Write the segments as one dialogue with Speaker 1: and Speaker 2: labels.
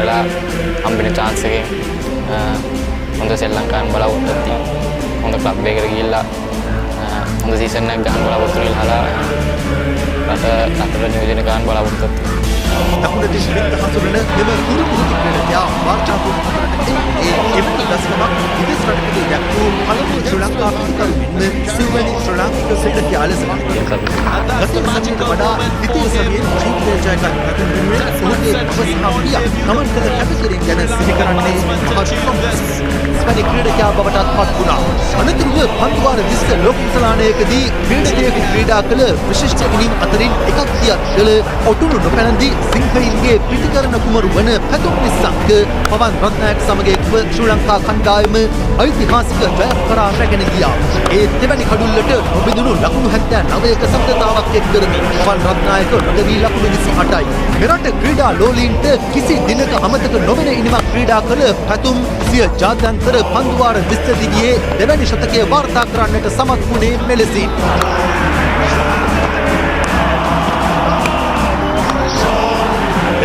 Speaker 1: වෙලා හම්බෙන chance එකෙන් හොඳ ශ්‍රී ලංකාවෙන් බලාපොරොත්තු වෙනවා. හොඳ ක්ලබ් එකකට ගිහිල්ලා හොඳ සීසන් එකක් ගන්න බලාපොරොත්තු වෙනවා. රටට නියෝජනය කරන්න බලාපොරොත්තු වෙනවා.
Speaker 2: දකුණු දිශාවෙන් හසුරන මෙම කුරුමුහුදු ක්‍රීඩකයා වාර්ෂාතුන් එවැනි දස්කමක් විදේශ රටකදී දැක්වූ පළමු ශ්‍රී ලංකා පිටකරු මෙන් සිව්වැනි ශ්‍රී ලාංකික ක්‍රීඩකයා ලෙස ගත සමයට වඩා ද්විතීය සමයේ ජීවිතය ජයගත් පැතුමෙන් ඔහුගේ අවස්ථාවිය ගමන් කළ කැපකිරීම ගැන සිහි කරන්නේ මහත් ස්පැනිෂ් ක්‍රීඩකයා බවටත් පත් වුණා. අනතුරුව පන්දුවාර 20 ලෝක කුසලානයකදී ක්‍රීඩකයෙකු ක්‍රීඩා කළ විශිෂ්ට ඉනිම් අතරින් එකක් දියත් කළ ඔටුනු නොපැළඳී සිංහයින්ගේ පිටිකරන කුමරු වන පැතුම් නිසංක පවන් රත්නායක සමග එක්ව ශ්‍රී ලංකා කණ්ඩායම ඓතිහාසික ජයක් කරා රැගෙන ගියා. ඒ දෙවැනි කඩුල්ලට නොබිඳුණු ලකුණු 79ක සම්ප්‍රදායක් එක් කරමින් පවන් රත්නායක රොඩවි ලකුණු 28යි. මෙරට ක්‍රීඩා ලෝලීන්ට කිසි දිනක අමතක නොවන ඉනිමක් ක්‍රීඩා කළ පැතුම් සිය ජාත්‍යන්තර පන්දුවාර 20 දිවියේ දෙවැනි ශතකය වාර්තා කරන්නට සමත් වුණේ මෙලෙසින්.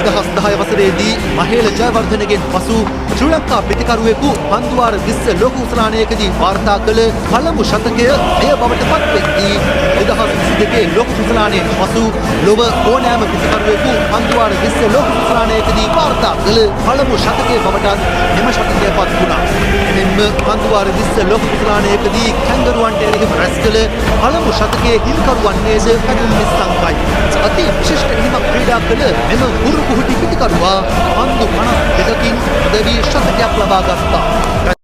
Speaker 2: 2010 වසරේදී මහේල ජයවර්ධනගෙන් පසු ශ්‍රී ලංකා පිටිකරුවෙකු පන්දුවාර 20 ලෝක කුසලානයකදී වාර්තා කළ පළමු ශතකය එය බවට පත් වෙද්දී 2022 ලෝක කුසලානයෙන් පසු ලොව ඕනෑම පිටිකරුවෙකු පන්දුවාර 20 ලෝක කුසලානයකදී වාර්තා කළ පළමු ශතකය බවටත් මෙම ශතකය පත් වුණා. එමෙන්ම පන්දුවාර 20 ලෝක කුසලානයකදී කැංගරුවන්ට එරෙහිව රැස් කළ පළමු ශතකයේ හිමිකරුවන් නේද පැතුම් නිස්සංකයි. අති විශිෂ්ට ඉනිමක් ක්‍රීඩා කළ මෙම කුරුකුහුටි පිටිකරුවා පන්දු 52කින් උදවි ශතකයක් ලබා ගත්තා.